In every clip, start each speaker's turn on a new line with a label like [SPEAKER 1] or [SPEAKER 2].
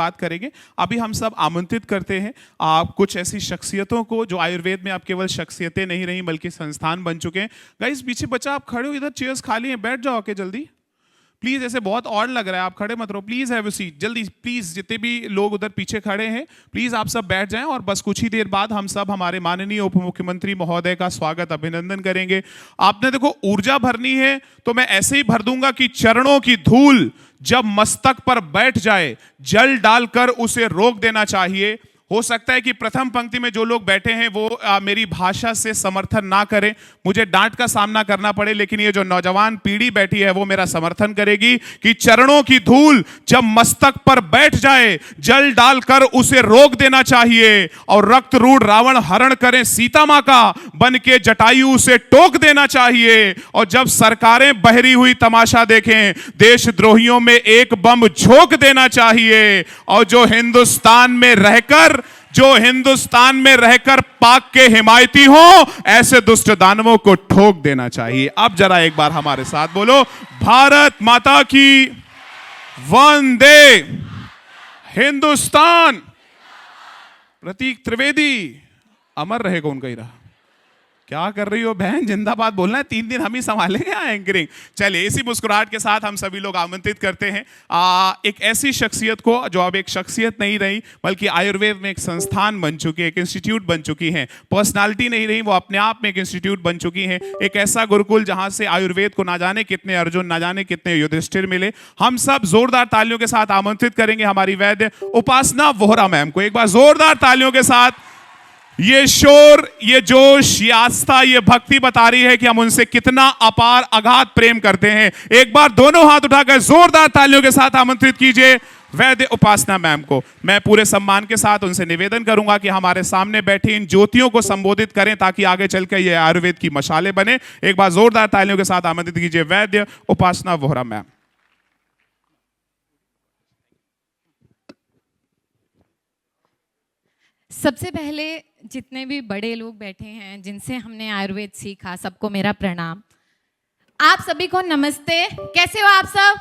[SPEAKER 1] बात करेंगे। अभी हम सब आमंत्रित करते हैं कुछ ऐसी शख्सियतों को जो आयुर्वेद में आप केवल शख्सियतें नहीं रही बल्कि संस्थान बन चुके हैं। गाइस पीछे बच्चा आप खड़े हो, इधर चेयर्स खाली हैं, बैठ जाओ आके जल्दी प्लीज। ऐसे बहुत और लग रहा है, आप खड़े मत रहो, प्लीज हैव अ सीट जल्दी प्लीज। जितने भी लोग उधर पीछे खड़े हैं प्लीज आप सब बैठ जाएं और बस कुछ ही देर बाद हम सब हमारे माननीय उप मुख्यमंत्री महोदय का स्वागत अभिनंदन करेंगे। आपने देखो ऊर्जा भरनी है तो मैं ऐसे ही भर दूंगा कि चरणों की धूल जब मस्तक पर बैठ जाए जल डालकर उसे रोक देना चाहिए। हो सकता है कि प्रथम पंक्ति में जो लोग बैठे हैं वो मेरी भाषा से समर्थन ना करें, मुझे डांट का सामना करना पड़े, लेकिन ये जो नौजवान पीढ़ी बैठी है वो मेरा समर्थन करेगी कि चरणों की धूल जब मस्तक पर बैठ जाए जल डालकर उसे रोक देना चाहिए और रक्त रूढ़ रावण हरण करें सीता मां का बन के जटायु उसे टोक देना चाहिए। और जब सरकारें बहरी हुई तमाशा देखें देशद्रोहियों में एक बम झोंक देना चाहिए। और जो हिंदुस्तान में रहकर पाक के हिमायती हो ऐसे दुष्ट दानवों को ठोक देना चाहिए। अब जरा एक बार हमारे साथ बोलो, भारत माता की वंदे, हिंदुस्तान। प्रतीक त्रिवेदी अमर रहेगा उनका ही रहा। क्या कर रही हो बहन, जिंदाबाद बोलना है, 3 दिन हम ही संभालेंगे एंकरिंग। चलिए इसी मुस्कुराहट के साथ हम सभी लोग आमंत्रित करते हैं एक ऐसी शख्सियत को जो अब एक शख्सियत नहीं रही बल्कि आयुर्वेद में एक संस्थान बन चुकी है, एक इंस्टीट्यूट बन चुकी है। पर्सनालिटी नहीं रही, वो अपने आप में एक इंस्टीट्यूट बन चुकी है। एक ऐसा गुरुकुल जहां से आयुर्वेद को ना जाने कितने अर्जुन, ना जाने कितने युधिष्ठिर मिले। हम सब जोरदार तालियों के साथ आमंत्रित करेंगे हमारी वैद्य उपासना वोहरा मैम को। एक बार जोरदार तालियों के साथ। ये शोर, ये जोश, ये आस्था, ये भक्ति बता रही है कि हम उनसे कितना अपार अगाध प्रेम करते हैं। एक बार दोनों हाथ उठाकर जोरदार तालियों के साथ आमंत्रित कीजिए वैद्य उपासना मैम को। मैं पूरे सम्मान के साथ उनसे निवेदन करूंगा कि हमारे सामने बैठी इन ज्योतियों को संबोधित करें ताकि आगे चलकर ये आयुर्वेद की मशालें बने। एक बार जोरदार तालियों के साथ आमंत्रित कीजिए वैद्य उपासना वोहरा मैम।
[SPEAKER 2] सबसे पहले जितने भी बड़े लोग बैठे हैं जिनसे हमने आयुर्वेद सीखा, सबको मेरा प्रणाम। आप सभी को नमस्ते। कैसे हो आप सब?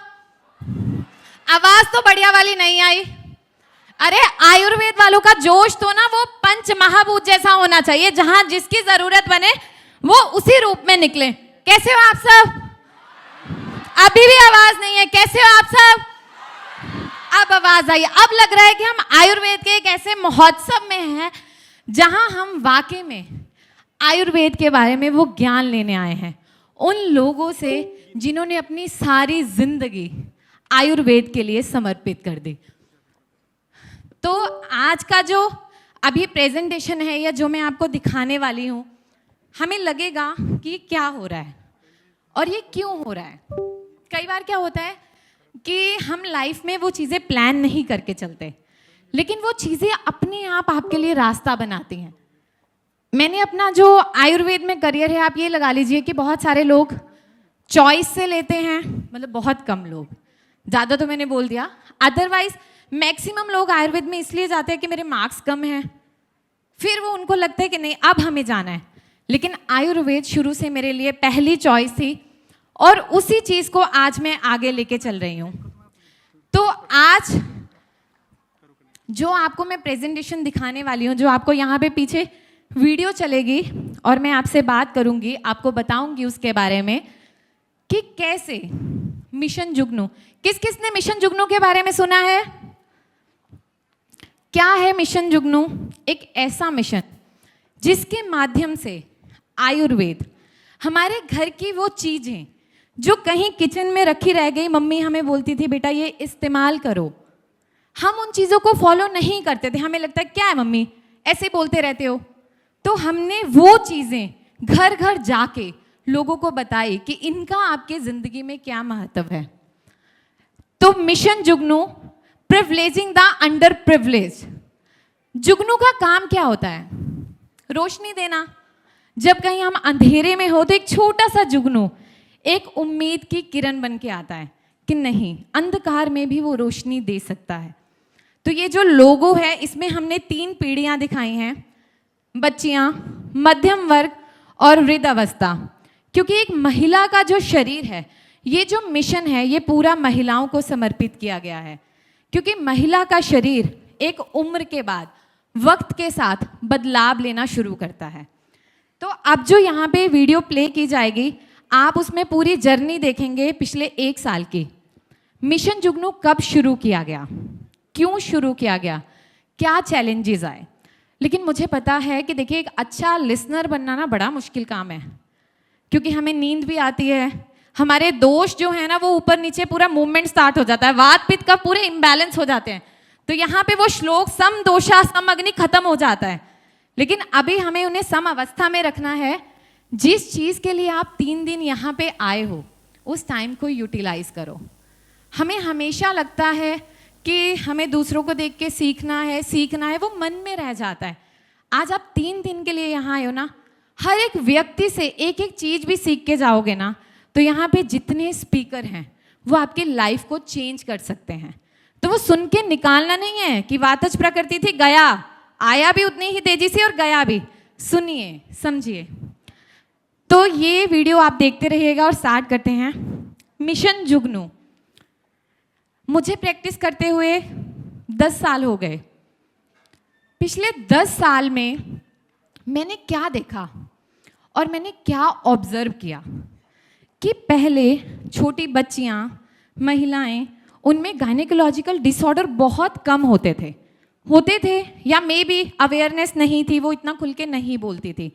[SPEAKER 2] आवाज तो बढ़िया वाली नहीं आई। अरे आयुर्वेद वालों का जोश तो ना वो पंच महाभूत जैसा होना चाहिए, जहां जिसकी जरूरत बने वो उसी रूप में निकले। कैसे हो आप सब? अभी भी आवाज नहीं है। कैसे हो आप सब? अब आवाज आई। अब लग रहा है कि हम आयुर्वेद के एक ऐसे महोत्सव में हैं जहां हम वाकई में आयुर्वेद के बारे में वो ज्ञान लेने आए हैं उन लोगों से जिन्होंने अपनी सारी जिंदगी आयुर्वेद के लिए समर्पित कर दी। तो आज का जो अभी प्रेजेंटेशन है या जो मैं आपको दिखाने वाली हूं, हमें लगेगा कि क्या हो रहा है और ये क्यों हो रहा है। कई बार क्या होता है कि हम लाइफ में वो चीज़ें प्लान नहीं करके चलते, लेकिन वो चीज़ें अपने आप आपके लिए रास्ता बनाती हैं। मैंने अपना जो आयुर्वेद में करियर है, आप ये लगा लीजिए कि बहुत सारे लोग चॉइस से लेते हैं, मतलब बहुत कम लोग, ज़्यादा तो मैंने बोल दिया। अदरवाइज मैक्सिमम लोग आयुर्वेद में इसलिए जाते हैं कि मेरे मार्क्स कम हैं, फिर वो उनको लगता है कि नहीं अब हमें जाना है। लेकिन आयुर्वेद शुरू से मेरे लिए पहली चॉइस थी और उसी चीज़ को आज मैं आगे लेके चल रही हूँ। तो आज जो आपको मैं प्रेजेंटेशन दिखाने वाली हूँ, जो आपको यहाँ पे पीछे वीडियो चलेगी और मैं आपसे बात करूँगी, आपको बताऊँगी उसके बारे में कि कैसे मिशन जुगनू, किस किसने मिशन जुगनू के बारे में सुना है? क्या है मिशन जुगनू? एक ऐसा मिशन जिसके माध्यम से आयुर्वेद हमारे घर की वो चीज़ें जो कहीं किचन में रखी रह गई, मम्मी हमें बोलती थी बेटा ये इस्तेमाल करो, हम उन चीज़ों को फॉलो नहीं करते थे। हमें लगता है क्या है मम्मी ऐसे बोलते रहते हो। तो हमने वो चीज़ें घर घर जाके लोगों को बताई कि इनका आपके ज़िंदगी में क्या महत्व है। तो mission Jugnu, privileging the under privilege. जुगनू का काम क्या होता है? रोशनी देना। जब कहीं हम अंधेरे में हो तो एक छोटा सा जुगनू एक उम्मीद की किरण बन के आता है कि नहीं, अंधकार में भी वो रोशनी दे सकता है। तो ये जो लोगो है इसमें हमने 3 पीढ़ियां दिखाई हैं, बच्चियां, मध्यम वर्ग और वृद्ध अवस्था। क्योंकि एक महिला का जो शरीर है, ये जो मिशन है ये पूरा महिलाओं को समर्पित किया गया है क्योंकि महिला का शरीर एक उम्र के बाद वक्त के साथ बदलाव लेना शुरू करता है। तो अब जो यहाँ पे वीडियो प्ले की जाएगी, आप उसमें पूरी जर्नी देखेंगे पिछले 1 साल की। मिशन जुगनू कब शुरू किया गया, क्यों शुरू किया गया, क्या चैलेंजेस आए। लेकिन मुझे पता है कि देखिए, एक अच्छा लिसनर बनना ना बड़ा मुश्किल काम है, क्योंकि हमें नींद भी आती है, हमारे दोष जो है ना वो ऊपर नीचे पूरा मूवमेंट स्टार्ट हो जाता है, वात पित्त का पूरे इम्बैलेंस हो जाते हैं। तो यहाँ पे वो श्लोक सम दोषा सम अग्नि खत्म हो जाता है। लेकिन अभी हमें उन्हें सम अवस्था में रखना है। जिस चीज़ के लिए आप 3 दिन यहाँ पे आए हो, उस टाइम को यूटिलाइज करो। हमें हमेशा लगता है कि हमें दूसरों को देख के सीखना है, वो मन में रह जाता है। आज आप 3 दिन के लिए यहाँ आए हो ना, हर एक व्यक्ति से एक एक चीज़ भी सीख के जाओगे ना, तो यहाँ पे जितने स्पीकर हैं वो आपकी लाइफ को चेंज कर सकते हैं। तो वो सुन के निकालना नहीं है कि वातज प्रकृति थी, गया, आया भी उतनी ही तेजी से और गया भी। सुनिए, समझिए। तो ये वीडियो आप देखते रहिएगा और स्टार्ट करते हैं। मिशन जुगनू मुझे प्रैक्टिस करते हुए 10 साल हो गए। पिछले 10 साल में मैंने क्या देखा और मैंने क्या ऑब्जर्व किया कि पहले छोटी बच्चियां, महिलाएं, उनमें गायनेकोलॉजिकल डिसऑर्डर बहुत कम होते थे या मे बी अवेयरनेस नहीं थी, वो इतना खुल के नहीं बोलती थी।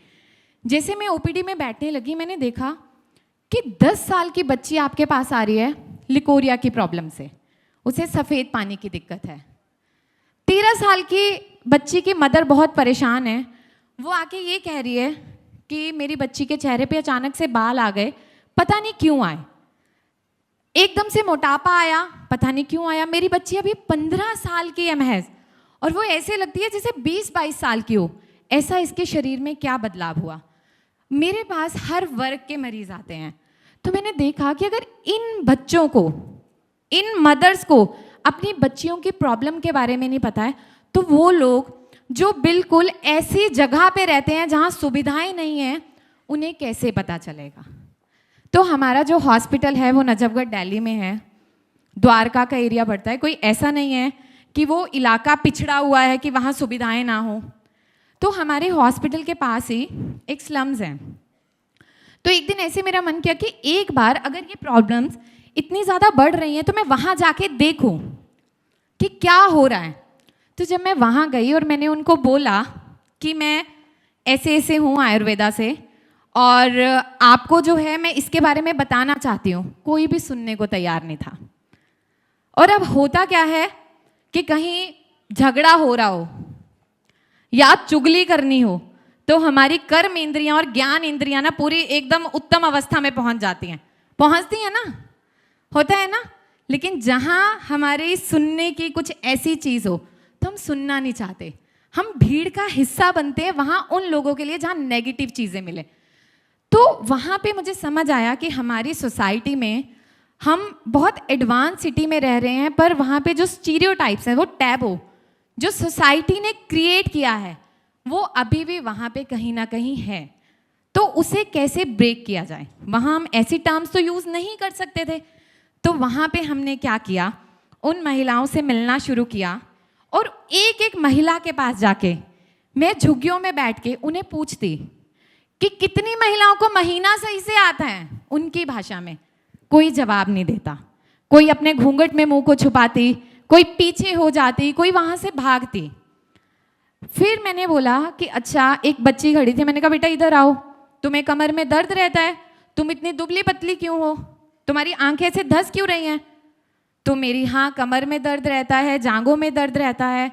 [SPEAKER 2] जैसे मैं ओपीडी में बैठने लगी, मैंने देखा कि 10 साल की बच्ची आपके पास आ रही है लिकोरिया की प्रॉब्लम से, उसे सफ़ेद पानी की दिक्कत है। 13 साल की बच्ची की मदर बहुत परेशान है, वो आके ये कह रही है कि मेरी बच्ची के चेहरे पे अचानक से बाल आ गए, पता नहीं क्यों आए, एकदम से मोटापा आया, पता नहीं क्यों आया। मेरी बच्ची अभी 15 साल की है महज, और वो ऐसे लगती है जैसे 20-22 साल की हो। ऐसा इसके शरीर में क्या बदलाव हुआ। मेरे पास हर वर्ग के मरीज आते हैं। तो मैंने देखा कि अगर इन बच्चों को, इन मदर्स को अपनी बच्चियों की प्रॉब्लम के बारे में नहीं पता है, तो वो लोग जो बिल्कुल ऐसी जगह पे रहते हैं जहाँ सुविधाएं नहीं हैं, उन्हें कैसे पता चलेगा। तो हमारा जो हॉस्पिटल है वो नजफगढ़ दिल्ली में है, द्वारका का एरिया पड़ता है। कोई ऐसा नहीं है कि वो इलाका पिछड़ा हुआ है कि वहाँ सुविधाएं ना हो। तो हमारे हॉस्पिटल के पास ही एक स्लम्स है। तो एक दिन ऐसे मेरा मन किया कि एक बार अगर ये प्रॉब्लम्स इतनी ज़्यादा बढ़ रही हैं तो मैं वहाँ जाके देखूँ कि क्या हो रहा है। तो जब मैं वहाँ गई और मैंने उनको बोला कि मैं ऐसे ऐसे हूँ आयुर्वेदा से, और आपको जो है मैं इसके बारे में बताना चाहती हूँ, कोई भी सुनने को तैयार नहीं था। और अब होता क्या है कि कहीं झगड़ा हो रहा हो या चुगली करनी हो, तो हमारी कर्म इंद्रियां और ज्ञान इंद्रियां ना पूरी एकदम उत्तम अवस्था में पहुंचती हैं ना, होता है ना। लेकिन जहां हमारी सुनने की कुछ ऐसी चीज हो तो हम सुनना नहीं चाहते, हम भीड़ का हिस्सा बनते हैं वहां उन लोगों के लिए जहां नेगेटिव चीजें मिले। तो वहाँ पे मुझे समझ आया कि हमारी सोसाइटी में हम बहुत एडवांस सिटी में रह रहे हैं, पर वहाँ पे जो स्टीरियोटाइप्स हैं, वो टैबू जो सोसाइटी ने क्रिएट किया है, वो अभी भी वहाँ पे कहीं ना कहीं है। तो उसे कैसे ब्रेक किया जाए। वहाँ हम ऐसी टर्म्स तो यूज़ नहीं कर सकते थे। तो वहाँ पे हमने क्या किया, उन महिलाओं से मिलना शुरू किया और एक एक महिला के पास जाके मैं झुग्गियों में बैठ के उन्हें पूछती कि कितनी महिलाओं को महीना सही से आता है उनकी भाषा में। कोई जवाब नहीं देता, कोई अपने घूंघट में मुंह को छुपाती, कोई पीछे हो जाती, कोई वहां से भागती। फिर मैंने बोला कि अच्छा, एक बच्ची खड़ी थी, मैंने कहा बेटा इधर आओ, तुम्हें कमर में दर्द रहता है, तुम इतनी दुबली पतली क्यों हो, तुम्हारी आंखें ऐसे धस क्यों रही हैं। तो मेरी हाँ कमर में दर्द रहता है, जांघों में दर्द रहता है।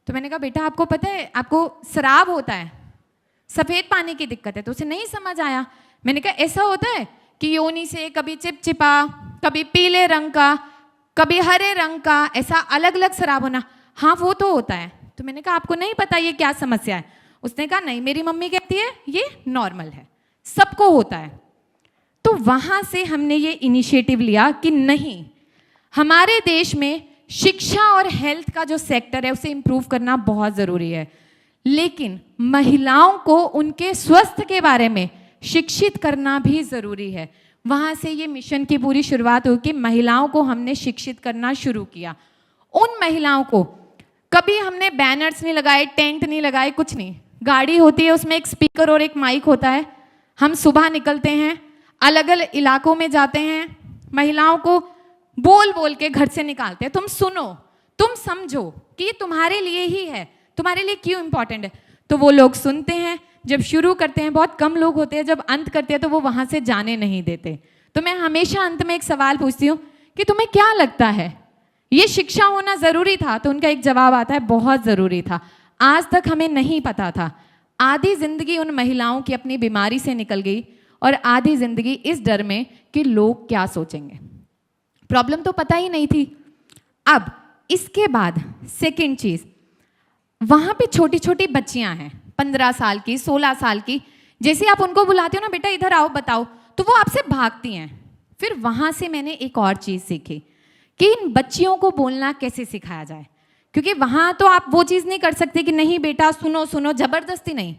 [SPEAKER 2] तो मैंने कहा बेटा आपको पता है आपको श्राप होता है, सफ़ेद पानी की दिक्कत है। तो उसे नहीं समझ आया। मैंने कहा ऐसा होता है कि योनि से कभी चिपचिपा, कभी पीले रंग का, कभी हरे रंग का, ऐसा अलग अलग श्राप होना। हाँ वो तो होता है। तो मैंने कहा आपको नहीं पता ये क्या समस्या है। उसने कहा नहीं, मेरी मम्मी कहती है ये नॉर्मल है, सबको होता है। तो वहाँ से हमने ये इनिशिएटिव लिया कि नहीं, हमारे देश में शिक्षा और हेल्थ का जो सेक्टर है उसे इम्प्रूव करना बहुत ज़रूरी है, लेकिन महिलाओं को उनके स्वास्थ्य के बारे में शिक्षित करना भी ज़रूरी है। वहाँ से ये मिशन की पूरी शुरुआत हुई कि महिलाओं को हमने शिक्षित करना शुरू किया। उन महिलाओं को कभी हमने बैनर्स नहीं लगाए, टेंट नहीं लगाए, कुछ नहीं। गाड़ी होती है, उसमें एक स्पीकर और एक माइक होता है। हम सुबह निकलते हैं, अलग अलग इलाकों में जाते हैं, महिलाओं को बोल बोल के घर से निकालते हैं, तुम सुनो, तुम समझो कि ये तुम्हारे लिए ही है, तुम्हारे लिए क्यों इंपॉर्टेंट है। तो वो लोग सुनते हैं, जब शुरू करते हैं बहुत कम लोग होते हैं, जब अंत करते हैं तो वो वहां से जाने नहीं देते। तो मैं हमेशा अंत में एक सवाल पूछती हूँ कि तुम्हें क्या लगता है ये शिक्षा होना जरूरी था? तो उनका एक जवाब आता है, बहुत जरूरी था, आज तक हमें नहीं पता था। आधी जिंदगी उन महिलाओं की अपनी बीमारी से निकल गई और आधी जिंदगी इस डर में कि लोग क्या सोचेंगे। प्रॉब्लम तो पता ही नहीं थी। अब इसके बाद सेकंड चीज, वहां पे छोटी छोटी बच्चियां हैं, 15 साल की, 16 साल की। जैसे आप उनको बुलाते हो ना, बेटा इधर आओ बताओ, तो वो आपसे भागती हैं। फिर वहां से मैंने एक और चीज सीखी कि इन बच्चियों को बोलना कैसे सिखाया जाए, क्योंकि वहां तो आप वो चीज नहीं कर सकते कि नहीं बेटा सुनो सुनो, जबरदस्ती नहीं।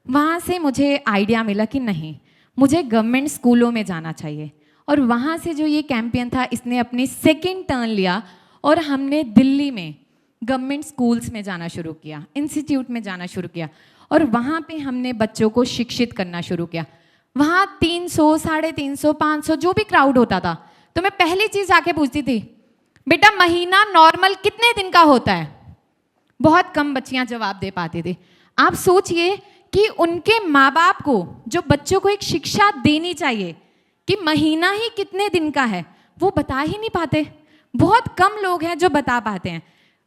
[SPEAKER 2] वहां से मुझे आइडिया मिला कि नहीं, मुझे गवर्नमेंट स्कूलों में जाना चाहिए। और वहां से जो ये कैंपेन था, इसने अपनी सेकेंड टर्न लिया और हमने दिल्ली में गवर्नमेंट स्कूल्स में जाना शुरू किया, इंस्टीट्यूट में जाना शुरू किया, और वहाँ पे हमने बच्चों को शिक्षित करना शुरू किया। वहाँ 300, 350, 500 जो भी क्राउड होता था, तो मैं पहली चीज़ आके पूछती थी, बेटा महीना नॉर्मल कितने दिन का होता है? बहुत कम बच्चियाँ जवाब दे पाती थी। आप सोचिए कि उनके माँ बाप को, जो बच्चों को एक शिक्षा देनी चाहिए कि महीना ही कितने दिन का है, वो बता ही नहीं पाते। बहुत कम लोग हैं जो बता पाते हैं।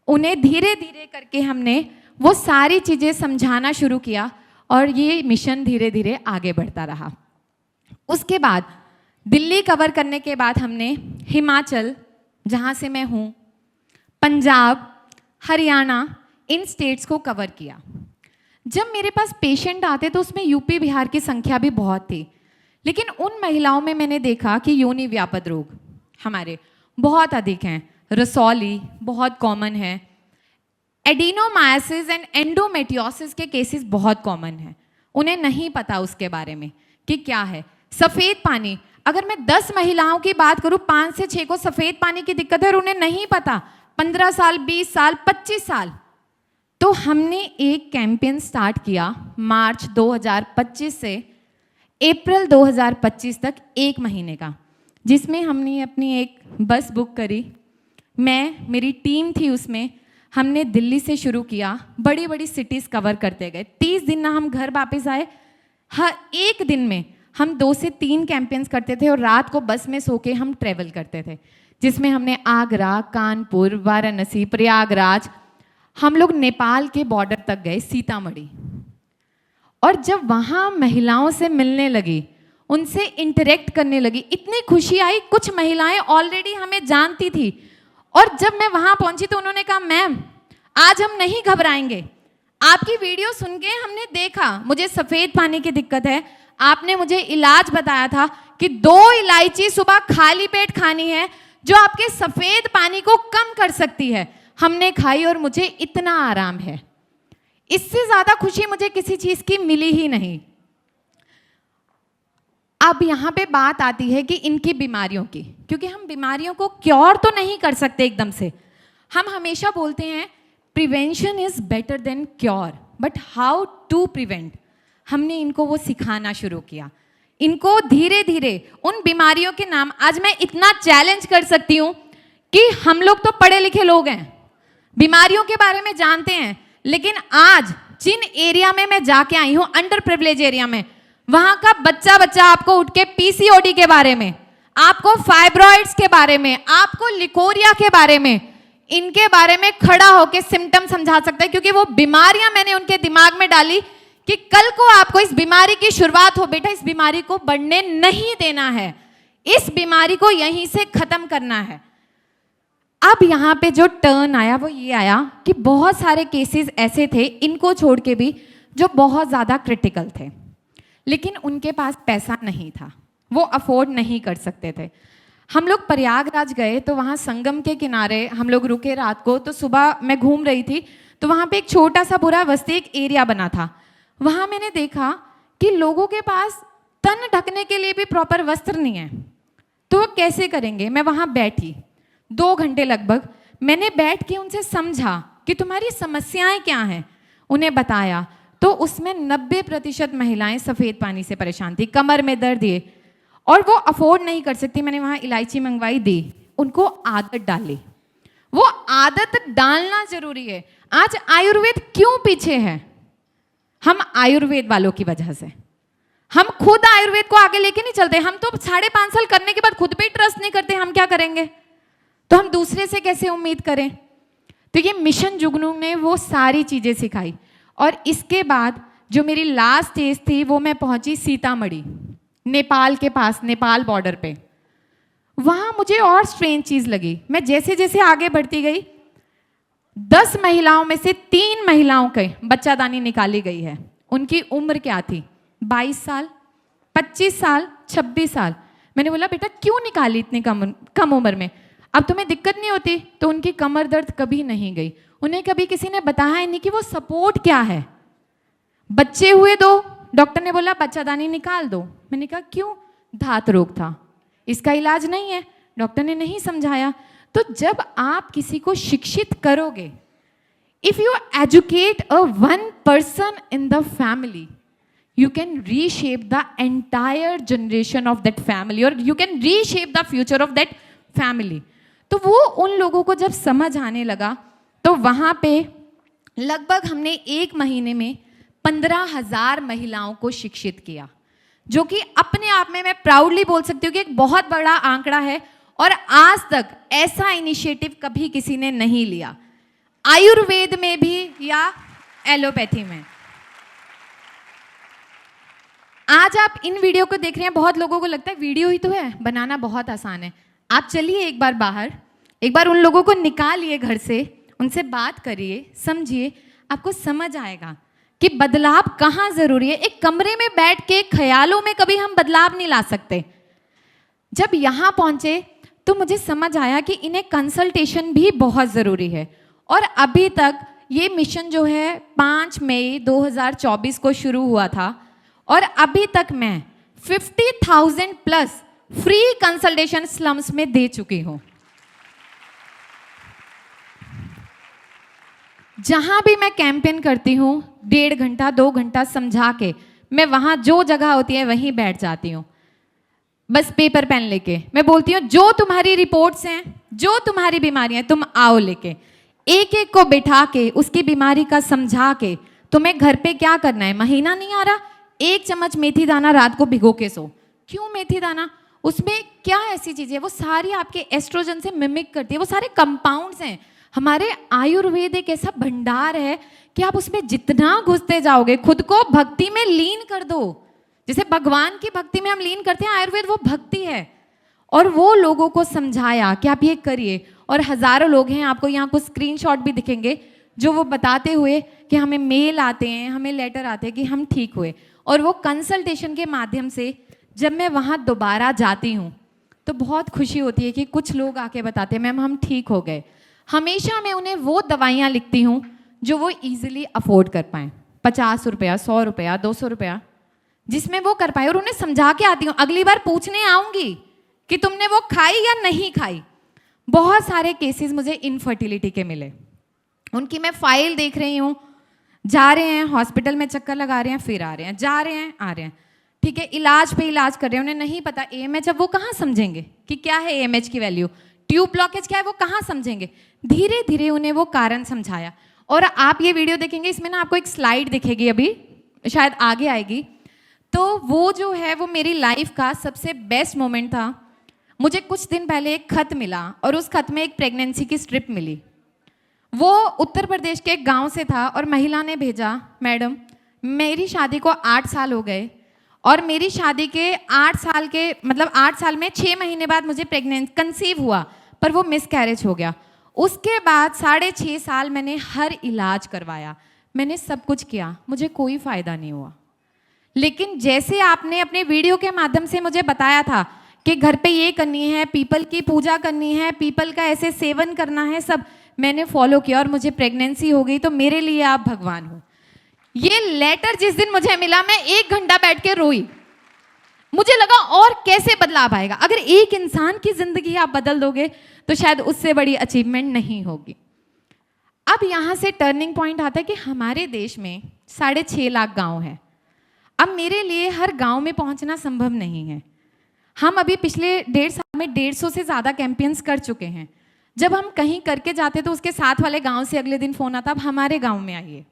[SPEAKER 2] उन्हें धीरे धीरे करके हमने वो सारी चीज़ें समझाना शुरू किया और ये मिशन धीरे धीरे आगे बढ़ता रहा। उसके बाद दिल्ली कवर करने के बाद हमने हिमाचल, जहाँ से मैं हूँ, पंजाब, हरियाणा, इन स्टेट्स को कवर किया। जब मेरे पास पेशेंट आते तो उसमें यूपी बिहार की संख्या भी बहुत थी, लेकिन उन महिलाओं में मैंने देखा कि योनि व्यापक रोग हमारे बहुत अधिक हैं। रसौली बहुत कॉमन है, एडिनोमायोसिस एंड एंडोमेट्रियोसिस के केसेस बहुत कॉमन हैं। उन्हें नहीं पता उसके बारे में कि क्या है। सफ़ेद पानी, अगर मैं 10 महिलाओं की बात करूं, 5 से 6 को सफ़ेद पानी की दिक्कत है और उन्हें नहीं पता। 15 साल, 20 साल, 25 साल। तो हमने एक कैंपेन स्टार्ट किया मार्च 2025 से अप्रैल 2025 तक, 1 महीने का, जिसमें हमने अपनी एक बस बुक करी। मैं, मेरी टीम थी उसमें। हमने दिल्ली से शुरू किया, बड़ी बड़ी सिटीज़ कवर करते गए। 30 दिन ना हम घर वापस आए। हर एक दिन में हम 2 से 3 कैंपेन्स करते थे और रात को बस में सो के हम ट्रेवल करते थे, जिसमें हमने आगरा, कानपुर, वाराणसी, प्रयागराज, हम लोग नेपाल के बॉर्डर तक गए, सीतामढ़ी। और जब वहाँ महिलाओं से मिलने लगी, उनसे इंटरेक्ट करने लगी, इतनी खुशी आई। कुछ महिलाएं ऑलरेडी हमें जानती थी और जब मैं वहाँ पहुँची तो उन्होंने कहा, मैम आज हम नहीं घबराएंगे, आपकी वीडियो सुन के हमने देखा, मुझे सफ़ेद पानी की दिक्कत है, आपने मुझे इलाज बताया था कि 2 इलायची सुबह खाली पेट खानी है जो आपके सफ़ेद पानी को कम कर सकती है। हमने खाई और मुझे इतना आराम है। इससे ज़्यादा खुशी मुझे किसी चीज़ की मिली ही नहीं। अब यहाँ पे बात आती है कि इनकी बीमारियों की, क्योंकि हम बीमारियों को क्योर तो नहीं कर सकते एकदम से। हम हमेशा बोलते हैं prevention is better than cure, but how to prevent, हमने इनको वो सिखाना शुरू किया। इनको धीरे धीरे उन बीमारियों के नाम, आज मैं इतना चैलेंज कर सकती हूँ कि हम लोग तो पढ़े लिखे लोग हैं, बीमारियों के बारे में जानते हैं, लेकिन आज जिन एरिया में मैं जाके आई हूँ, अंडर प्रिविलेज एरिया में, वहां का बच्चा बच्चा आपको उठ के पीसीओडी के बारे में, आपको फाइब्रॉइड्स के बारे में, आपको लिकोरिया के बारे में, इनके बारे में खड़ा होकर सिम्टम समझा सकता है, क्योंकि वो बीमारियां मैंने उनके दिमाग में डाली कि कल को आपको इस बीमारी की शुरुआत हो, बेटा इस बीमारी को बढ़ने नहीं देना है, इस बीमारी को यहीं से खत्म करना है। अब यहाँ पे जो टर्न आया वो ये आया कि बहुत सारे केसेस ऐसे थे, इनको छोड़ के भी, जो बहुत ज़्यादा क्रिटिकल थे, लेकिन उनके पास पैसा नहीं था, वो अफोर्ड नहीं कर सकते थे। हम लोग प्रयागराज गए तो वहाँ संगम के किनारे हम लोग रुके रात को। तो सुबह मैं घूम रही थी तो वहाँ पे एक छोटा सा बुरा बस्ती, एक एरिया बना था। वहाँ मैंने देखा कि लोगों के पास तन ढकने के लिए भी प्रॉपर वस्त्र नहीं है, तो वो कैसे करेंगे। मैं वहाँ बैठी 2 घंटे लगभग, मैंने बैठ के उनसे समझा कि तुम्हारी समस्याएं क्या हैं, उन्हें बताया। तो उसमें 90% महिलाएं सफ़ेद पानी से परेशान थी, कमर में दर्द ये, और वो अफोर्ड नहीं कर सकती। मैंने वहाँ इलायची मंगवाई, दी, उनको आदत डाली। वो आदत डालना जरूरी है। आज आयुर्वेद क्यों पीछे है? हम आयुर्वेद वालों की वजह से। हम खुद आयुर्वेद को आगे लेके नहीं चलते। हम तो 5.5 साल करने के बाद खुद पे ट्रस्ट नहीं करते, हम क्या करेंगे? तो हम दूसरे से कैसे उम्मीद करें? तो ये मिशन जुगनू ने वो सारी चीजें सिखाई। और इसके बाद जो मेरी लास्ट स्टेज थी वो मैं पहुंची सीतामढ़ी, नेपाल के पास, नेपाल बॉर्डर पे। वहां मुझे और स्ट्रेंज चीज लगी। मैं जैसे जैसे आगे बढ़ती गई, 10 महिलाओं में से 3 महिलाओं के बच्चादानी निकाली गई है। उनकी उम्र क्या थी? 22 साल, 25 साल, 26 साल। मैंने बोला बेटा क्यों निकाली इतनी कम उम्र में? अब तुम्हें दिक्कत नहीं होती? तो उनकी कमर दर्द कभी नहीं गई। उन्हें कभी किसी ने बताया ही नहीं कि वो सपोर्ट क्या है। बच्चे हुए 2, डॉक्टर ने बोला बच्चादानी निकाल दो। मैंने कहा क्यों? धात रोग था, इसका इलाज नहीं है। डॉक्टर ने नहीं समझाया। तो जब आप किसी को शिक्षित करोगे, if you educate a one person in the family, you can reshape the entire generation of that family, or you can reshape the future of that family. तो वो उन लोगों को जब समझ आने लगा, तो वहाँ पे लगभग हमने 1 महीने में 15,000 महिलाओं को शिक्षित किया, जो कि अपने आप में मैं प्राउडली बोल सकती हूँ कि एक बहुत बड़ा आंकड़ा है। और आज तक ऐसा इनिशिएटिव कभी किसी ने नहीं लिया, आयुर्वेद में भी या एलोपैथी में। आज आप इन वीडियो को देख रहे हैं, बहुत लोगों को लगता है वीडियो ही तो है, बनाना बहुत आसान है। आप चलिए एक बार बाहर, एक बार उन लोगों को निकालिए घर से, उनसे बात करिए, समझिए, आपको समझ आएगा कि बदलाव कहाँ जरूरी है। एक कमरे में बैठ के ख्यालों में कभी हम बदलाव नहीं ला सकते। जब यहाँ पहुंचे तो मुझे समझ आया कि इन्हें कंसल्टेशन भी बहुत जरूरी है। और अभी तक ये मिशन जो है 5 मई 2024 को शुरू हुआ था, और अभी तक मैं 50,000 प्लस फ्री कंसल्टेशन स्लम्स में दे चुकी हूं। जहां भी मैं कैंपेन करती हूं, 1.5 घंटा 2 घंटा समझा के मैं वहां जो जगह होती है वहीं बैठ जाती हूं, बस पेपर पेन लेके। मैं बोलती हूँ जो तुम्हारी रिपोर्ट्स हैं, जो तुम्हारी बीमारियां, तुम आओ लेके। एक एक को बिठा के उसकी बीमारी का समझा के, तुम्हें घर पे क्या करना है, महीना नहीं आ रहा, 1 चम्मच मेथी दाना रात को भिगो के सो। क्यों मेथी दाना? उसमें क्या ऐसी चीजें, वो सारी आपके एस्ट्रोजन से मिमिक करती है, वो सारे कंपाउंड्स हैं। हमारे आयुर्वेद एक ऐसा भंडार है कि आप उसमें जितना घुसते जाओगे, खुद को भक्ति में लीन कर दो। जैसे भगवान की भक्ति में हम लीन करते हैं, आयुर्वेद वो भक्ति है। और वो लोगों को समझाया कि आप ये करिए, और हजारों लोग हैं, आपको यहाँ कुछ स्क्रीनशॉट भी दिखेंगे जो वो बताते हुए कि हमें मेल आते हैं, हमें लेटर आते हैं कि हम ठीक हुए। और वो कंसल्टेशन के माध्यम से जब मैं वहाँ दोबारा जाती हूँ तो बहुत खुशी होती है कि कुछ लोग आके बताते हैं मैम हम ठीक हो गए। हमेशा मैं उन्हें वो दवाइयाँ लिखती हूँ जो वो ईजिली अफोर्ड कर पाएँ, 50 रुपया, 100 रुपया, 200 रुपया, जिसमें वो कर पाए। और उन्हें समझा के आती हूँ, अगली बार पूछने आऊँगी कि तुमने वो खाई या नहीं खाई। बहुत सारे केसेस मुझे इनफर्टिलिटी के मिले, उनकी मैं फाइल देख रही हूँ, जा रहे हैं हॉस्पिटल में, चक्कर लगा रहे हैं, फिर आ रहे हैं, जा रहे हैं, आ रहे हैं, ठीक है, इलाज पे इलाज कर रहे हैं, उन्हें नहीं पता AMH। अब वो कहाँ समझेंगे कि क्या है AMH की वैल्यू, ट्यूब ब्लॉकेज क्या है, वो कहाँ समझेंगे। धीरे धीरे उन्हें वो कारण समझाया। और आप ये वीडियो देखेंगे, इसमें ना आपको एक स्लाइड दिखेगी, अभी शायद आगे आएगी। तो वो जो है वो मेरी लाइफ का सबसे बेस्ट मोमेंट था। मुझे कुछ दिन पहले एक खत मिला, और उस खत में एक प्रेगनेंसी की स्ट्रिप मिली। वो उत्तर प्रदेश के एक गांव से था, और महिला ने भेजा, मैडम मेरी शादी को 8 साल हो गए, और मेरी शादी के 8 साल के मतलब 8 साल में 6 महीने बाद मुझे कंसीव हुआ, पर वो मिसकैरेज हो गया। उसके बाद 6.5 साल मैंने हर इलाज करवाया, मैंने सब कुछ किया, मुझे कोई फ़ायदा नहीं हुआ। लेकिन जैसे आपने अपने वीडियो के माध्यम से मुझे बताया था कि घर पे ये करनी है, पीपल की पूजा करनी है, पीपल का ऐसे सेवन करना है, सब मैंने फॉलो किया, और मुझे प्रेगनेंसी हो गई। तो मेरे लिए आप भगवान हो। ये लेटर जिस दिन मुझे मिला, मैं 1 घंटा बैठ के रोई। मुझे लगा और कैसे बदलाव आएगा। अगर एक इंसान की जिंदगी आप बदल दोगे तो शायद उससे बड़ी अचीवमेंट नहीं होगी। अब यहाँ से टर्निंग पॉइंट आता है कि हमारे देश में 6.5 लाख गांव हैं। अब मेरे लिए हर गांव में पहुंचना संभव नहीं है। हम अभी पिछले 1.5 साल में 150 से ज़्यादा कैंपेन्स कर चुके हैं। जब हम कहीं करके जाते तो उसके साथ वाले गांव से अगले दिन फ़ोन आता, अब हमारे गांव में आइए।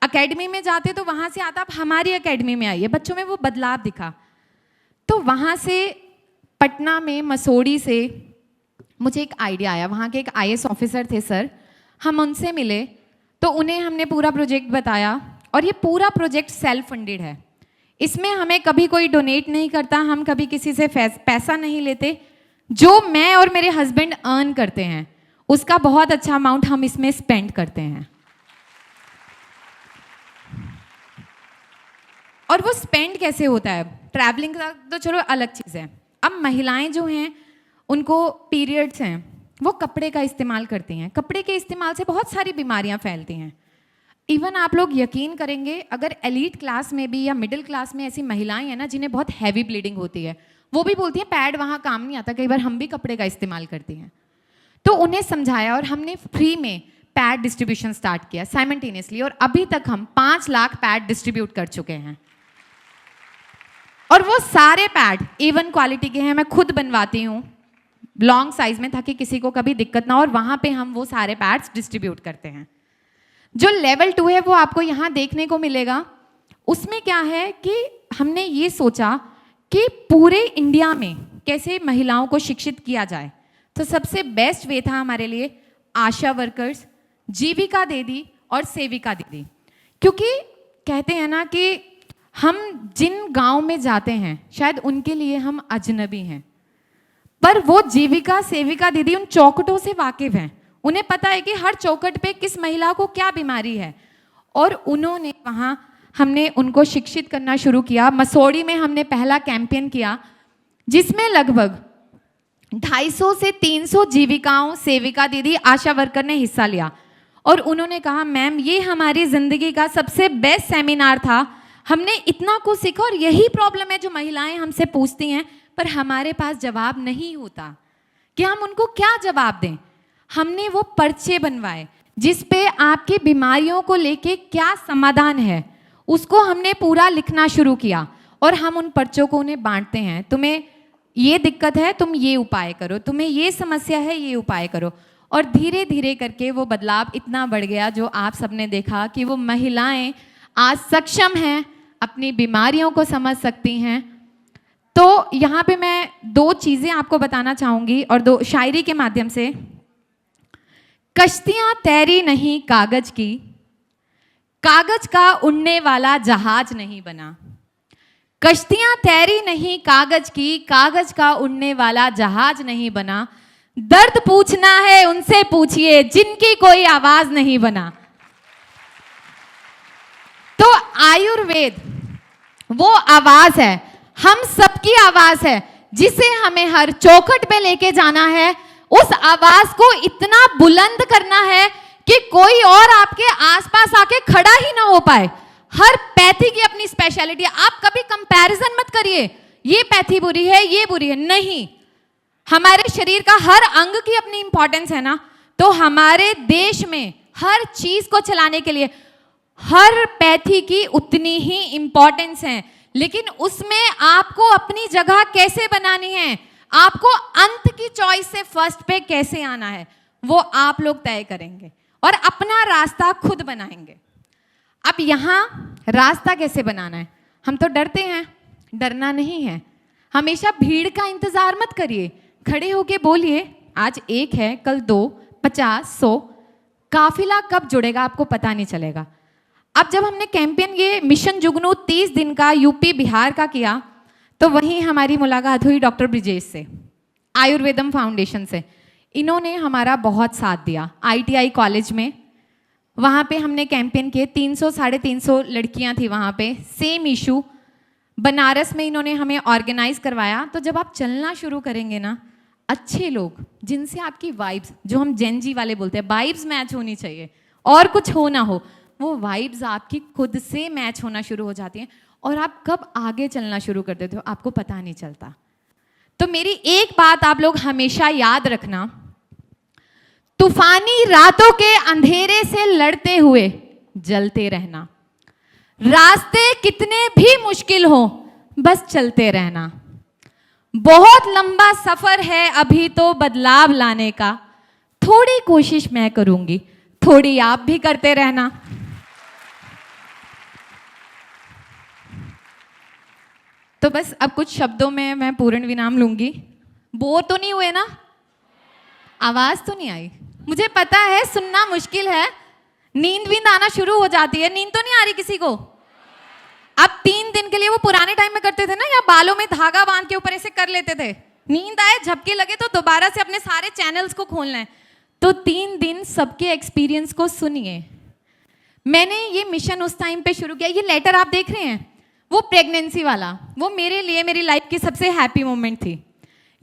[SPEAKER 2] एकेडमी में जाते तो वहाँ से आता, अब हमारी एकेडमी में आइए। बच्चों में वो बदलाव दिखा। तो वहाँ से पटना में मसौड़ी से मुझे एक आइडिया आया। वहाँ के एक IAS ऑफिसर थे सर, हम उनसे मिले तो उन्हें हमने पूरा प्रोजेक्ट बताया और ये पूरा प्रोजेक्ट सेल्फ फंडेड है। इसमें हमें कभी कोई डोनेट नहीं करता, हम कभी किसी से पैसा नहीं लेते। जो मैं और मेरे हस्बैंड अर्न करते हैं उसका बहुत अच्छा अमाउंट हम इसमें स्पेंड करते हैं। और वो स्पेंड कैसे होता है? ट्रैवलिंग का तो चलो अलग चीज़ है। अब महिलाएं जो हैं उनको पीरियड्स हैं, वो कपड़े का इस्तेमाल करती हैं। कपड़े के इस्तेमाल से बहुत सारी बीमारियां फैलती हैं। इवन आप लोग यकीन करेंगे, अगर एलीट क्लास में भी या मिडिल क्लास में ऐसी महिलाएं हैं ना जिन्हें बहुत हैवी ब्लीडिंग होती है, वो भी बोलती हैं पैड वहाँ काम नहीं आता। कई बार हम भी कपड़े का इस्तेमाल करती हैं। तो उन्हें समझाया और हमने फ्री में पैड डिस्ट्रीब्यूशन स्टार्ट किया साइमल्टेनियसली, और अभी तक हम 5 लाख पैड डिस्ट्रीब्यूट कर चुके हैं। और वो सारे पैड A1 क्वालिटी के हैं, मैं खुद बनवाती हूँ लॉन्ग साइज में ताकि किसी को कभी दिक्कत ना हो, और वहाँ पे हम वो सारे पैड्स डिस्ट्रीब्यूट करते हैं। जो लेवल 2 है वो आपको यहाँ देखने को मिलेगा। उसमें क्या है कि हमने ये सोचा कि पूरे इंडिया में कैसे महिलाओं को शिक्षित किया जाए। तो सबसे बेस्ट वे था हमारे लिए आशा वर्कर्स, जीविका दीदी और सेविका दीदी। क्योंकि कहते हैं ना कि हम जिन गांव में जाते हैं शायद उनके लिए हम अजनबी हैं, पर वो जीविका सेविका दीदी उन चौखटों से वाकिफ हैं। उन्हें पता है कि हर चौखट पे किस महिला को क्या बीमारी है, और उन्होंने वहाँ हमने उनको शिक्षित करना शुरू किया। मसौड़ी में हमने पहला कैंपेन किया जिसमें लगभग 250 से 300 जीविकाओं, सेविका दीदी, आशा वर्कर ने हिस्सा लिया। और उन्होंने कहा मैम ये हमारी ज़िंदगी का सबसे बेस्ट सेमिनार था, हमने इतना कुछ सीखा। और यही प्रॉब्लम है जो महिलाएं हमसे पूछती हैं पर हमारे पास जवाब नहीं होता कि हम उनको क्या जवाब दें। हमने वो पर्चे बनवाए जिस पे आपकी बीमारियों को लेके क्या समाधान है उसको हमने पूरा लिखना शुरू किया, और हम उन पर्चों को उन्हें बांटते हैं। तुम्हें ये दिक्कत है तुम ये उपाय करो, तुम्हें ये समस्या है ये उपाय करो। और धीरे धीरे करके वो बदलाव इतना बढ़ गया जो आप सबने देखा कि वो महिलाएं आज सक्षम हैं, अपनी बीमारियों को समझ सकती हैं। तो यहाँ पे मैं 2 चीज़ें आपको बताना चाहूँगी और 2 शायरी के माध्यम से। कश्तियाँ तैरी नहीं कागज की, कागज का उड़ने वाला जहाज नहीं बना। कश्तियाँ तैरी नहीं कागज की, कागज का उड़ने वाला जहाज नहीं बना। दर्द पूछना है उनसे पूछिए जिनकी कोई आवाज नहीं बना। तो आयुर्वेद वो आवाज है, हम सबकी आवाज है, जिसे हमें हर चौखट पे लेके जाना है। उस आवाज को इतना बुलंद करना है कि कोई और आपके आसपास आके खड़ा ही ना हो पाए। हर पैथी की अपनी स्पेशलिटी है। आप कभी कंपैरिजन मत करिए ये पैथी बुरी है ये बुरी है, नहीं। हमारे शरीर का हर अंग की अपनी इंपॉर्टेंस है ना। तो हमारे देश में हर चीज को चलाने के लिए हर पैथी की उतनी ही इंपॉर्टेंस है, लेकिन उसमें आपको अपनी जगह कैसे बनानी है, आपको अंत की चॉइस से फर्स्ट पे कैसे आना है, वो आप लोग तय करेंगे और अपना रास्ता खुद बनाएंगे। अब यहाँ रास्ता कैसे बनाना है? हम तो डरते हैं, डरना नहीं है। हमेशा भीड़ का इंतजार मत करिए, खड़े होके बोलिए आज 1 है कल 2, 50, 100। काफिला कब जुड़ेगा आपको पता नहीं चलेगा। अब जब हमने कैंपेन ये मिशन जुगनू 30 दिन का यूपी बिहार का किया, तो वहीं हमारी मुलाकात हुई डॉक्टर ब्रिजेश से, आयुर्वेदम फाउंडेशन से। इन्होंने हमारा बहुत साथ दिया। ITI कॉलेज में वहाँ पे हमने कैंपेन किए, 300 साढ़े 300 लड़कियाँ थी वहाँ पे, सेम इशू। बनारस में इन्होंने हमें ऑर्गेनाइज करवाया। तो जब आप चलना शुरू करेंगे ना, अच्छे लोग जिनसे आपकी वाइब्स, जो हम जेन जी वाले बोलते हैं, वाइब्स मैच होनी चाहिए और कुछ हो ना हो, वो वाइब्स आपकी खुद से मैच होना शुरू हो जाती हैं और आप कब आगे चलना शुरू कर देते हो आपको पता नहीं चलता। तो मेरी एक बात आप लोग हमेशा याद रखना, तूफानी रातों के अंधेरे से लड़ते हुए जलते रहना, रास्ते कितने भी मुश्किल हो बस चलते रहना, बहुत लंबा सफर है अभी तो बदलाव लाने का, थोड़ी कोशिश मैं करूंगी, थोड़ी आप भी करते रहना। तो बस अब कुछ शब्दों में मैं पूर्ण विराम लूंगी। बोर तो नहीं हुए ना? आवाज तो नहीं आई? मुझे पता है सुनना मुश्किल है, नींद वींद आना शुरू हो जाती है। नींद तो नहीं आ रही किसी को? अब 3 दिन के लिए वो पुराने टाइम में करते थे ना, या बालों में धागा बांध के ऊपर ऐसे कर लेते थे, नींद आए झपकी लगे तो दोबारा से अपने सारे चैनल्स को खोलना है। तो 3 दिन सबके एक्सपीरियंस को सुनिए। मैंने ये मिशन उस टाइम पे शुरू किया। ये लेटर आप देख रहे हैं वो प्रेगनेंसी वाला, वो मेरे लिए मेरी लाइफ की सबसे हैप्पी मोमेंट थी।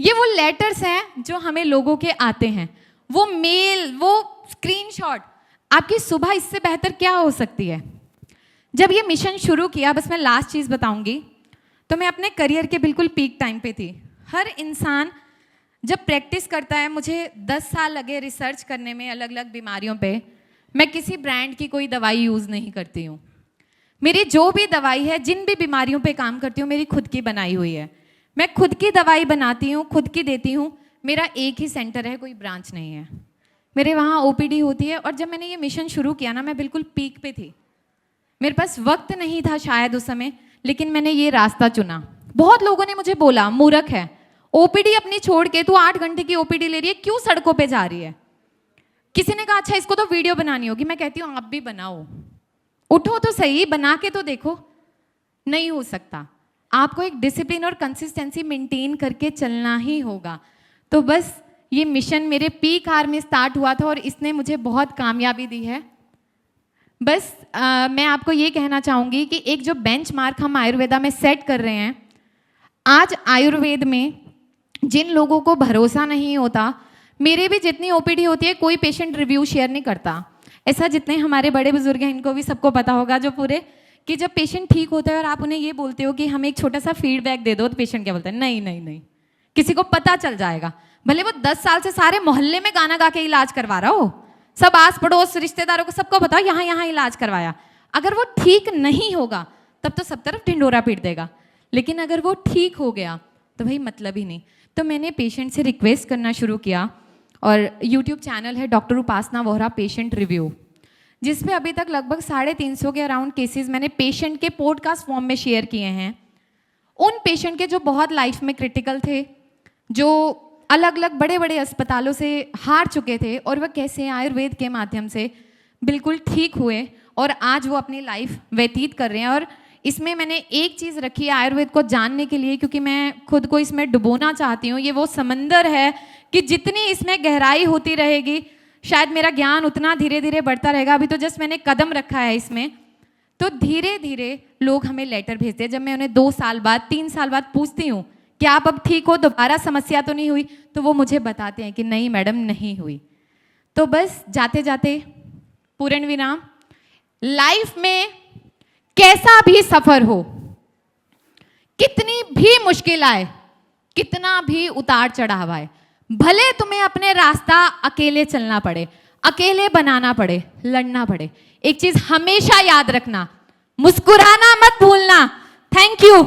[SPEAKER 2] ये वो लेटर्स हैं जो हमें लोगों के आते हैं, वो मेल, वो स्क्रीनशॉट। आपकी सुबह इससे बेहतर क्या हो सकती है? जब ये मिशन शुरू किया, बस मैं लास्ट चीज़ बताऊंगी, तो मैं अपने करियर के बिल्कुल पीक टाइम पे थी। हर इंसान जब प्रैक्टिस करता है, मुझे 10 साल लगे रिसर्च करने में अलग अलग बीमारियों पे। मैं किसी ब्रांड की कोई दवाई यूज़ नहीं करती हूँ। मेरी जो भी दवाई है, जिन भी बीमारियों पे काम करती हूँ, मेरी खुद की बनाई हुई है। मैं खुद की दवाई बनाती हूँ, खुद की देती हूँ। मेरा एक ही सेंटर है, कोई ब्रांच नहीं है। मेरे वहाँ ओपीडी होती है। और जब मैंने ये मिशन शुरू किया ना, मैं बिल्कुल पीक पे थी। मेरे पास वक्त नहीं था शायद उस समय, लेकिन मैंने ये रास्ता चुना। बहुत लोगों ने मुझे बोला मूर्ख है, ओपीडी अपनी छोड़ के तू 8 घंटे की ओपीडी ले रही है, क्यों सड़कों पे जा रही है। किसी ने कहा अच्छा इसको तो वीडियो बनानी होगी। मैं कहती हूँ आप भी बनाओ, उठो तो सही, बना के तो देखो। नहीं हो सकता, आपको एक डिसिप्लिन और कंसिस्टेंसी मेंटेन करके चलना ही होगा। तो बस ये मिशन मेरे पीक आवर में स्टार्ट हुआ था और इसने मुझे बहुत कामयाबी दी है। बस मैं आपको ये कहना चाहूँगी कि एक जो बेंचमार्क हम आयुर्वेदा में सेट कर रहे हैं, आज आयुर्वेद में जिन लोगों को भरोसा नहीं होता, मेरे भी जितनी ओपीडी होती है कोई पेशेंट रिव्यू शेयर नहीं करता। ऐसा जितने हमारे बड़े बुजुर्ग हैं इनको भी सबको पता होगा, जो पूरे कि जब पेशेंट ठीक होता है और आप उन्हें ये बोलते हो कि हमें एक छोटा सा फीडबैक दे दो, तो पेशेंट क्या बोलता है? नहीं नहीं नहीं, किसी को पता चल जाएगा। भले वो 10 साल से सारे मोहल्ले में गाना गा के इलाज करवा रहा हो, सब आस पड़ोस रिश्तेदारों को सबको बताओ यहाँ यहाँ इलाज करवाया, अगर वो ठीक नहीं होगा तब तो सब तरफ ढिंडोरा पीट देगा। लेकिन अगर वो ठीक हो गया तो भाई मतलब ही नहीं। तो मैंने पेशेंट से रिक्वेस्ट करना शुरू किया और यूट्यूब चैनल है डॉक्टर उपासना वोहरा पेशेंट रिव्यू, जिसमें अभी तक लगभग 350 के अराउंड केसेस मैंने पेशेंट के पॉडकास्ट फॉर्म में शेयर किए हैं। उन पेशेंट के जो बहुत लाइफ में क्रिटिकल थे, जो अलग अलग बड़े बड़े अस्पतालों से हार चुके थे, और वह कैसे आयुर्वेद के माध्यम से बिल्कुल ठीक हुए और आज वो अपनी लाइफ व्यतीत कर रहे हैं। और इसमें मैंने एक चीज़ रखी है आयुर्वेद को जानने के लिए, क्योंकि मैं खुद को इसमें डुबोना चाहती हूँ। ये वो समंदर है कि जितनी इसमें गहराई होती रहेगी शायद मेरा ज्ञान उतना धीरे धीरे बढ़ता रहेगा। अभी तो जस्ट मैंने कदम रखा है इसमें, तो धीरे धीरे लोग हमें लेटर भेजते हैं। जब मैं उन्हें 2 साल बाद 3 साल बाद पूछती हूँ कि आप अब ठीक हो, दोबारा समस्या तो नहीं हुई, तो वो मुझे बताते हैं कि नहीं मैडम नहीं हुई। तो बस जाते जाते पूर्ण विराम, लाइफ में कैसा भी सफर हो, कितनी भी मुश्किल आए, कितना भी उतार चढ़ाव आए, भले तुम्हें अपने रास्ता अकेले चलना पड़े, अकेले बनाना पड़े, लड़ना पड़े, एक चीज हमेशा याद रखना, मुस्कुराना मत भूलना। Thank you.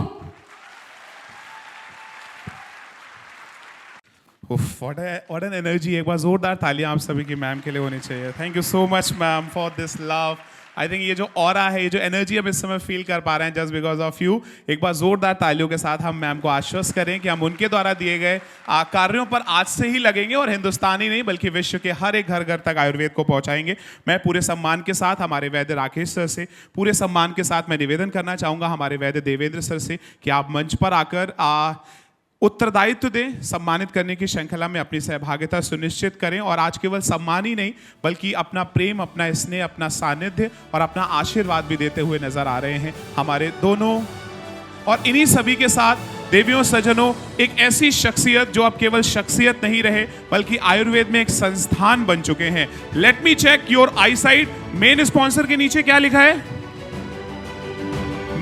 [SPEAKER 1] What an energy. एक बार जोरदार तालियां आप सभी की मैम के लिए होनी चाहिए। Thank you so much ma'am for this love. I think ये जो ऑरा है, ये जो एनर्जी हम इस समय फील कर पा रहे हैं जस्ट बिकॉज ऑफ यू। एक बार जोरदार तालियों के साथ हम मैम को आश्वस्त करें कि हम उनके द्वारा दिए गए कार्यों पर आज से ही लगेंगे और हिंदुस्तान ही नहीं बल्कि विश्व के हर एक घर घर तक आयुर्वेद को पहुंचाएंगे। मैं पूरे सम्मान के साथ हमारे वैद्य राकेश सर से, पूरे सम्मान के साथ मैं निवेदन करना चाहूँगा हमारे वैद्य देवेंद्र सर से कि आप मंच पर आकर उत्तरदायित्व दें, सम्मानित करने की श्रृंखला में अपनी सहभागिता सुनिश्चित करें और आज केवल सम्मान ही नहीं बल्कि अपना प्रेम, अपना स्नेह, अपना सानिध्य और अपना आशीर्वाद भी देते हुए नजर आ रहे हैं हमारे दोनों। और इन्हीं सभी के साथ देवियों सज्जनों, एक ऐसी शख्सियत जो अब केवल शख्सियत नहीं रहे बल्कि आयुर्वेद में एक संस्थान बन चुके हैं। Let me check your eyesight. Main sponsor के नीचे क्या लिखा है?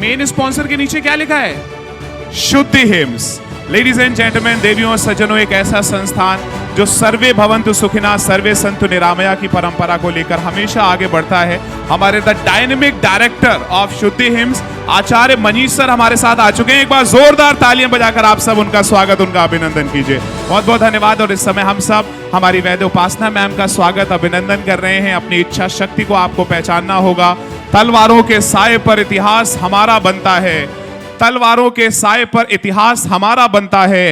[SPEAKER 1] मेन स्पॉन्सर के नीचे क्या लिखा है? शुद्धि हिम्स। लेडीज एंड जेंटलमैन, देवियों और सज्जनों, एक ऐसा संस्थान जो सर्वे भवन्तु सुखिना सर्वे संतु निरामया की परंपरा को लेकर हमेशा आगे बढ़ता है। हमारे द डायनेमिक डायरेक्टर ऑफ शुद्धि हिम्स आचार्य मनीष सर हमारे साथ आ चुके हैं। एक बार जोरदार तालियां बजाकर आप सब उनका स्वागत, उनका अभिनंदन कीजिए। बहुत बहुत धन्यवाद। और इस समय हम सब हमारी वैद्य उपासना मैम का स्वागत अभिनंदन कर रहे हैं। अपनी इच्छा शक्ति को आपको पहचानना होगा। तलवारों के साए पर इतिहास हमारा बनता है, तलवारों के साए पर इतिहास हमारा बनता है।